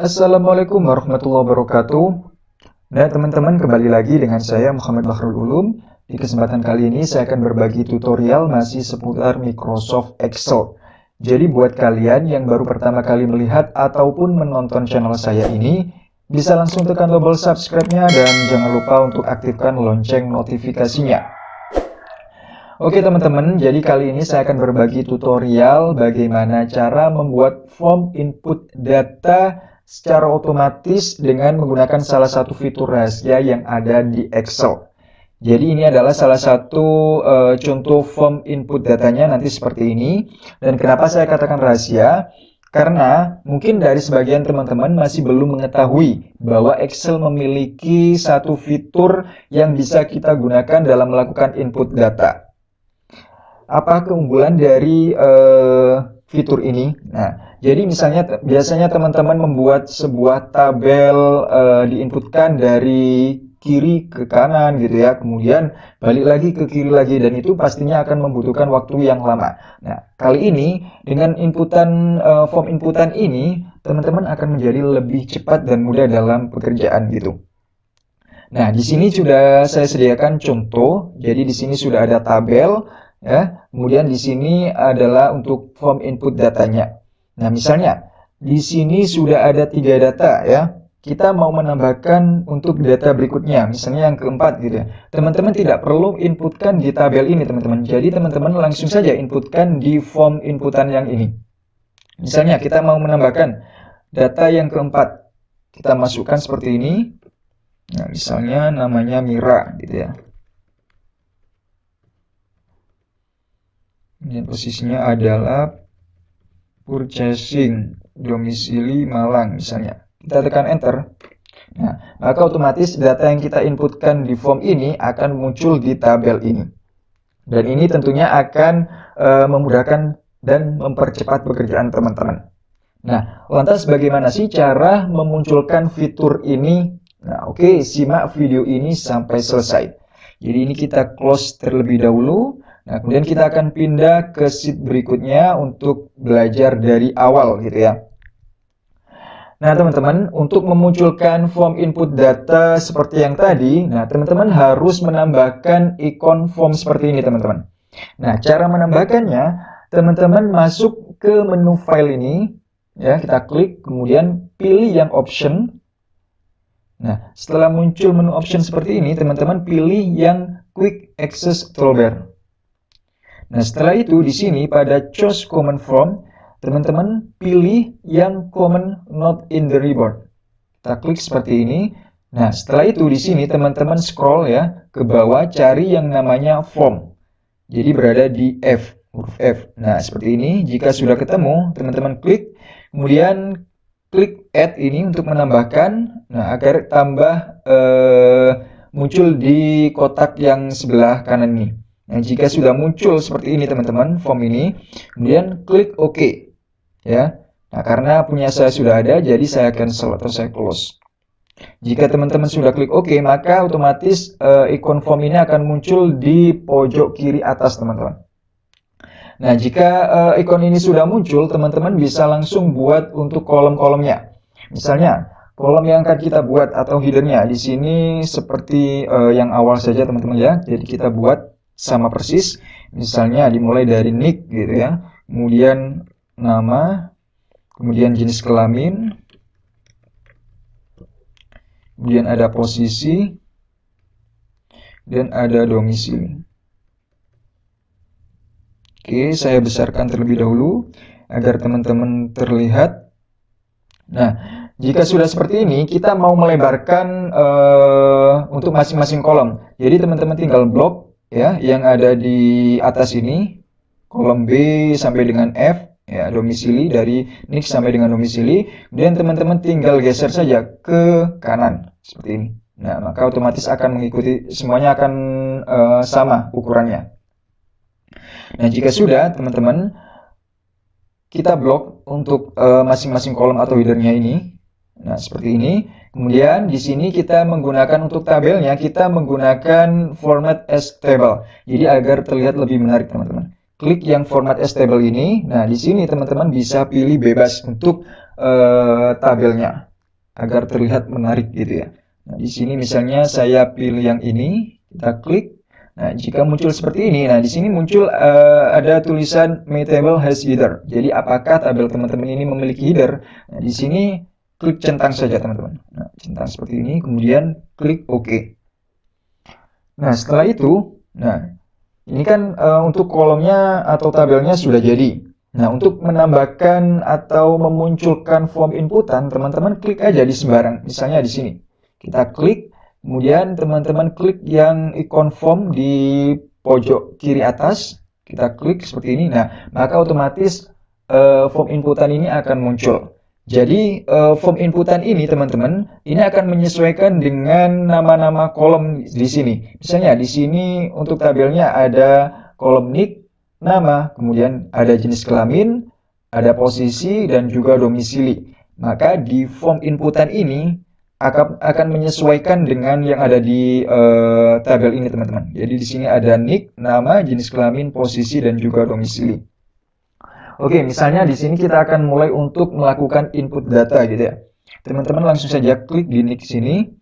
Assalamualaikum warahmatullahi wabarakatuh. Nah, teman-teman, kembali lagi dengan saya Muhammad Bakhrul Ulum. Di kesempatan kali ini saya akan berbagi tutorial masih seputar Microsoft Excel. Jadi buat kalian yang baru pertama kali melihat ataupun menonton channel saya ini, bisa langsung tekan tombol subscribe-nya dan jangan lupa untuk aktifkan lonceng notifikasinya. Oke teman-teman, jadi kali ini saya akan berbagi tutorial bagaimana cara membuat form input data secara otomatis dengan menggunakan salah satu fitur rahasia yang ada di Excel. Jadi ini adalah salah satu contoh form input datanya nanti seperti ini. Dan kenapa saya katakan rahasia? Karena mungkin dari sebagian teman-teman masih belum mengetahui bahwa Excel memiliki satu fitur yang bisa kita gunakan dalam melakukan input data. Apa keunggulan dari fitur ini? Nah, jadi misalnya biasanya teman-teman membuat sebuah tabel diinputkan dari kiri ke kanan gitu ya, kemudian balik lagi ke kiri lagi, dan itu pastinya akan membutuhkan waktu yang lama. Nah, kali ini dengan form inputan ini, teman-teman akan menjadi lebih cepat dan mudah dalam pekerjaan gitu. Nah, di sini sudah saya sediakan contoh. Jadi di sini sudah ada tabel ya. Kemudian di sini adalah untuk form input datanya. Nah, misalnya di sini sudah ada 3 data ya. Kita mau menambahkan untuk data berikutnya, misalnya yang keempat gitu ya. Teman-teman tidak perlu inputkan di tabel ini, teman-teman. Jadi teman-teman langsung saja inputkan di form inputan yang ini. Misalnya kita mau menambahkan data yang keempat. Kita masukkan seperti ini. Nah, misalnya namanya Mira gitu ya. Ini posisinya adalah purchasing, domisili Malang misalnya. Kita tekan enter. Nah, maka otomatis data yang kita inputkan di form ini akan muncul di tabel ini. Dan ini tentunya akan memudahkan dan mempercepat pekerjaan teman-teman. Nah, lantas bagaimana sih cara memunculkan fitur ini? Nah, oke, simak video ini sampai selesai. Jadi ini kita close terlebih dahulu. Nah, kemudian kita akan pindah ke sheet berikutnya untuk belajar dari awal gitu ya. Nah, teman-teman, untuk memunculkan form input data seperti yang tadi, nah, teman-teman harus menambahkan ikon form seperti ini, teman-teman. Nah, cara menambahkannya, teman-teman masuk ke menu file ini, ya, kita klik, kemudian pilih yang option. Nah, setelah muncul menu option seperti ini, teman-teman pilih yang quick access toolbar. Nah, setelah itu di sini pada choose command form, teman-teman pilih yang command not in the report. Kita klik seperti ini. Nah, setelah itu di sini teman-teman scroll ya ke bawah, cari yang namanya form. Jadi berada di F, huruf F. Nah, seperti ini. Jika sudah ketemu, teman-teman klik, kemudian klik add ini untuk menambahkan. Nah, agar tambah muncul di kotak yang sebelah kanan ini. Nah, jika sudah muncul seperti ini teman-teman, form ini, kemudian klik OK. Ya. Nah, karena punya saya sudah ada, jadi saya cancel atau saya close. Jika teman-teman sudah klik OK, maka otomatis ikon form ini akan muncul di pojok kiri atas, teman-teman. Nah, jika ikon ini sudah muncul, teman-teman bisa langsung buat untuk kolom-kolomnya. Misalnya, kolom yang akan kita buat atau headernya di sini seperti yang awal saja, teman-teman ya. Jadi kita buat sama persis. Misalnya dimulai dari nick gitu ya. Kemudian nama, kemudian jenis kelamin, kemudian ada posisi, dan ada domisili. Oke, saya besarkan terlebih dahulu agar teman-teman terlihat. Nah, jika sudah seperti ini, kita mau melebarkan untuk masing-masing kolom. Jadi teman-teman tinggal blok ya yang ada di atas ini, kolom B sampai dengan F. Ya, domisili dari nick sampai dengan domisili. Kemudian teman-teman tinggal geser saja ke kanan seperti ini. Nah, maka otomatis akan mengikuti, semuanya akan sama ukurannya. Nah, jika sudah teman-teman, kita blok untuk masing-masing kolom atau headernya ini. Nah, seperti ini. Kemudian di sini kita menggunakan untuk tabelnya, kita menggunakan format as table. Jadi agar terlihat lebih menarik, teman-teman. Klik yang format as table ini. Nah, di sini teman-teman bisa pilih bebas untuk tabelnya. agar terlihat menarik gitu ya. Nah, di sini misalnya saya pilih yang ini, kita klik. Nah, jika muncul seperti ini, nah di sini muncul ada tulisan My Table has header. Jadi apakah tabel teman-teman ini memiliki header? Nah, di sini klik centang saja teman-teman. Nah, centang seperti ini, kemudian klik OK. Nah, setelah itu, nah ini kan untuk kolomnya atau tabelnya sudah jadi. Nah, untuk menambahkan atau memunculkan form inputan, teman-teman klik aja di sembarang. Misalnya di sini. Kita klik, kemudian teman-teman klik yang ikon form di pojok kiri atas. Kita klik seperti ini. Nah, maka otomatis form inputan ini akan muncul. Jadi, form inputan ini, teman-teman, ini akan menyesuaikan dengan nama-nama kolom di sini. Misalnya, di sini untuk tabelnya ada kolom nick, nama, kemudian ada jenis kelamin, ada posisi, dan juga domisili. Maka di form inputan ini akan menyesuaikan dengan yang ada di tabel ini, teman-teman. Jadi di sini ada nick, nama, jenis kelamin, posisi, dan juga domisili. Oke, misalnya di sini kita akan mulai untuk melakukan input data gitu ya. Teman-teman langsung saja klik di nick sini,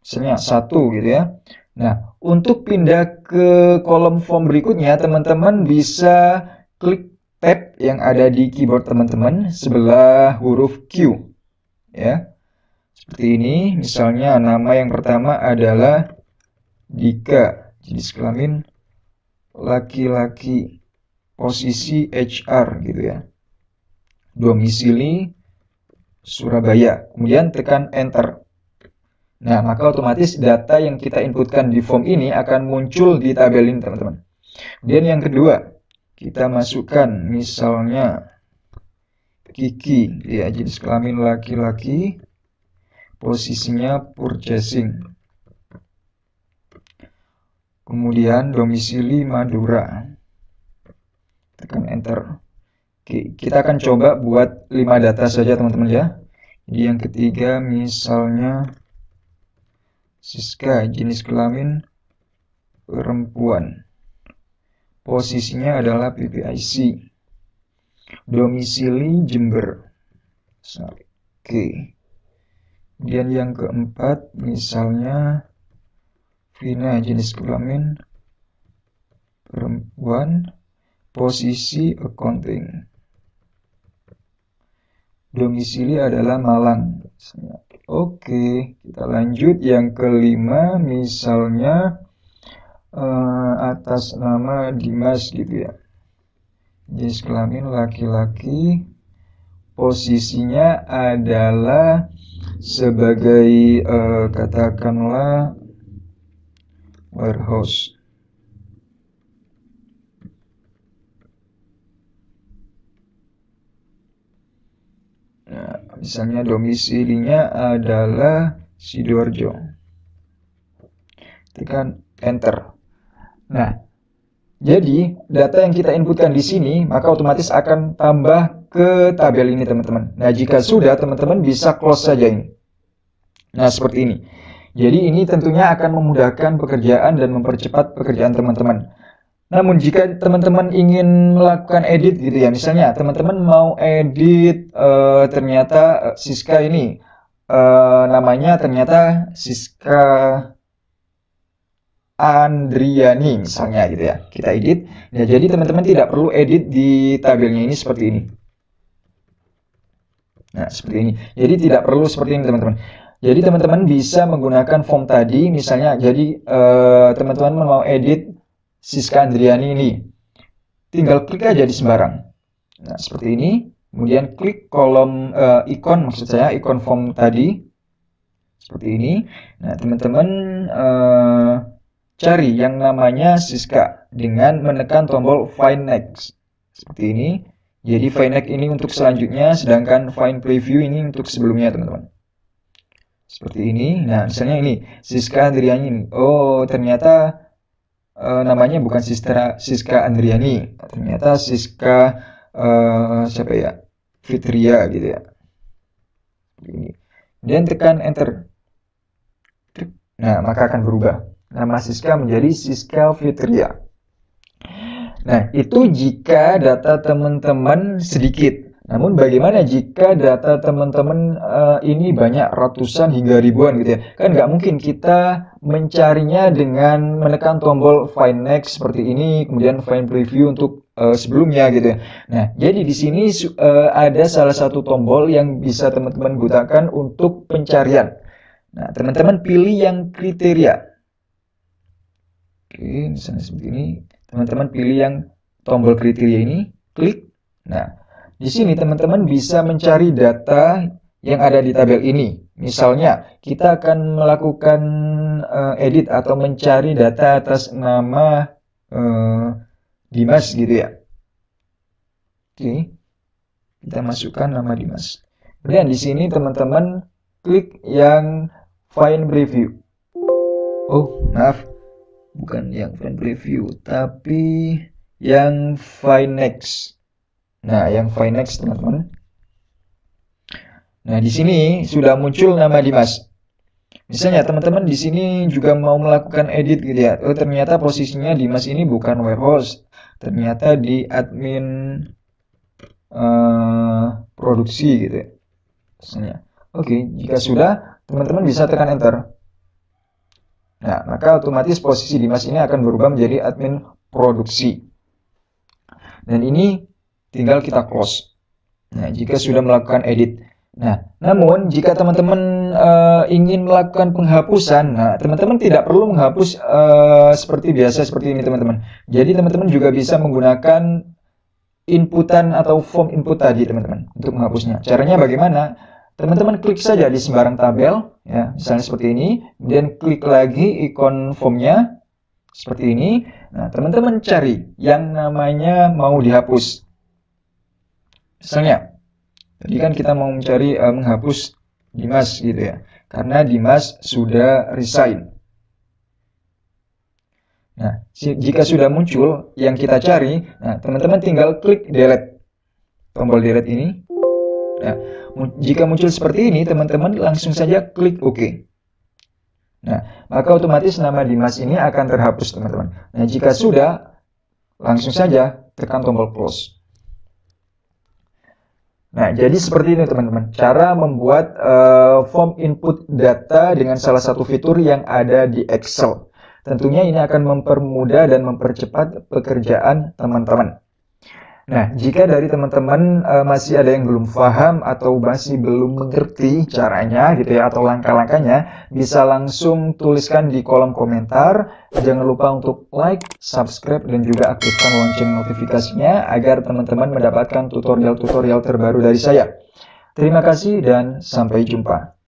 misalnya 1 gitu ya. Nah, untuk pindah ke kolom form berikutnya, teman-teman bisa klik tab yang ada di keyboard teman-teman sebelah huruf Q. Ya, seperti ini. Misalnya nama yang pertama adalah Dika, jenis kelamin laki-laki, posisi HR gitu ya. Domisili Surabaya. Kemudian tekan enter. Nah, maka otomatis data yang kita inputkan di form ini akan muncul di tabel ini, teman-teman. Kemudian yang kedua, kita masukkan misalnya Kiki, ya, jenis kelamin laki-laki, posisinya purchasing. Kemudian domisili Madura. Tekan enter. Oke, kita akan coba buat 5 data saja, teman-teman ya. Jadi yang ketiga misalnya Siska, jenis kelamin perempuan. Posisinya adalah PPIC. Domisili Jember. Oke. Kemudian yang keempat misalnya Vina, jenis kelamin perempuan. Posisi accounting. Domisili adalah Malang. Oke, kita lanjut yang kelima misalnya atas nama Dimas gitu ya. Jenis kelamin laki-laki, posisinya adalah sebagai katakanlah warehouse. Nah, misalnya domisilinya adalah Sidoarjo. Tekan enter. Nah, jadi data yang kita inputkan di sini maka otomatis akan tambah ke tabel ini, teman-teman. Nah, jika sudah, teman-teman bisa close saja ini. Nah, seperti ini. Jadi ini tentunya akan memudahkan pekerjaan dan mempercepat pekerjaan teman-teman. Namun jika teman-teman ingin melakukan edit gitu ya, misalnya teman-teman mau edit ternyata Siska ini namanya ternyata Siska Andriani misalnya gitu ya, kita edit. Nah, jadi teman-teman tidak perlu edit di tabelnya ini seperti ini. Nah, seperti ini. Jadi tidak perlu seperti ini, teman-teman. Jadi teman-teman bisa menggunakan form tadi, misalnya jadi teman-teman mau edit Siska Andriani ini, tinggal klik aja di sembarang. Nah, seperti ini. Kemudian klik kolom ikon, maksud saya ikon form tadi, seperti ini. Nah, teman-teman cari yang namanya Siska dengan menekan tombol Find Next, seperti ini. Jadi Find Next ini untuk selanjutnya, sedangkan Find Preview ini untuk sebelumnya, teman-teman. Seperti ini. Nah, misalnya ini Siska Andriani ini. Oh, ternyata namanya bukan Siska Andriani, ternyata Siska siapa ya, Fitria gitu ya. Ini. Dan tekan enter. Nah, maka akan berubah nama Siska menjadi Siska Fitria. Nah, itu jika data teman-teman sedikit. Namun bagaimana jika data teman-teman ini banyak ratusan hingga ribuan gitu ya? Kan nggak mungkin kita mencarinya dengan menekan tombol Find Next seperti ini, kemudian Find Preview untuk sebelumnya gitu ya. Nah, jadi di sini ada salah satu tombol yang bisa teman-teman gunakan untuk pencarian. Nah, teman-teman pilih yang kriteria. Oke, misalnya seperti ini. Teman-teman pilih yang tombol kriteria ini, klik. Nah, di sini teman-teman bisa mencari data yang ada di tabel ini. Misalnya, kita akan melakukan edit atau mencari data atas nama Dimas gitu ya. Oke, kita masukkan nama Dimas. Kemudian di sini teman-teman klik yang Find Preview. Oh, maaf. Bukan yang Find Preview, tapi yang Find Next. Nah, yang Find Next teman-teman. Nah, di sini sudah muncul nama Dimas. Misalnya teman-teman di sini juga mau melakukan edit gitu ya. Oh, ternyata posisinya Dimas ini bukan warehouse. Ternyata di admin produksi gitu ya. Misalnya. Oke, jika sudah, teman-teman bisa tekan enter. Nah, maka otomatis posisi Dimas ini akan berubah menjadi admin produksi. Dan ini tinggal kita close. Nah, jika sudah melakukan edit. Nah, namun jika teman-teman ingin melakukan penghapusan, nah teman-teman tidak perlu menghapus seperti biasa seperti ini teman-teman. Jadi teman-teman juga bisa menggunakan inputan atau form input tadi teman-teman untuk menghapusnya. Caranya bagaimana? Teman-teman klik saja di sembarang tabel, ya, misalnya seperti ini, kemudian klik lagi ikon formnya seperti ini. Nah, teman-teman cari yang namanya mau dihapus. Misalnya, tadi kan kita mau mencari menghapus Dimas gitu ya, karena Dimas sudah resign. Nah, jika sudah muncul yang kita cari, nah teman-teman tinggal klik delete, tombol delete ini. Nah, jika muncul seperti ini, teman-teman langsung saja klik OK. Nah, maka otomatis nama Dimas ini akan terhapus teman-teman. Nah, jika sudah, langsung saja tekan tombol close. Nah, jadi seperti ini teman-teman, cara membuat form input data dengan salah satu fitur yang ada di Excel. Tentunya ini akan mempermudah dan mempercepat pekerjaan teman-teman. Nah, jika dari teman-teman masih ada yang belum paham atau masih belum mengerti caranya gitu ya, atau langkah-langkahnya, bisa langsung tuliskan di kolom komentar. Jangan lupa untuk like, subscribe, dan juga aktifkan lonceng notifikasinya agar teman-teman mendapatkan tutorial-tutorial terbaru dari saya. Terima kasih dan sampai jumpa.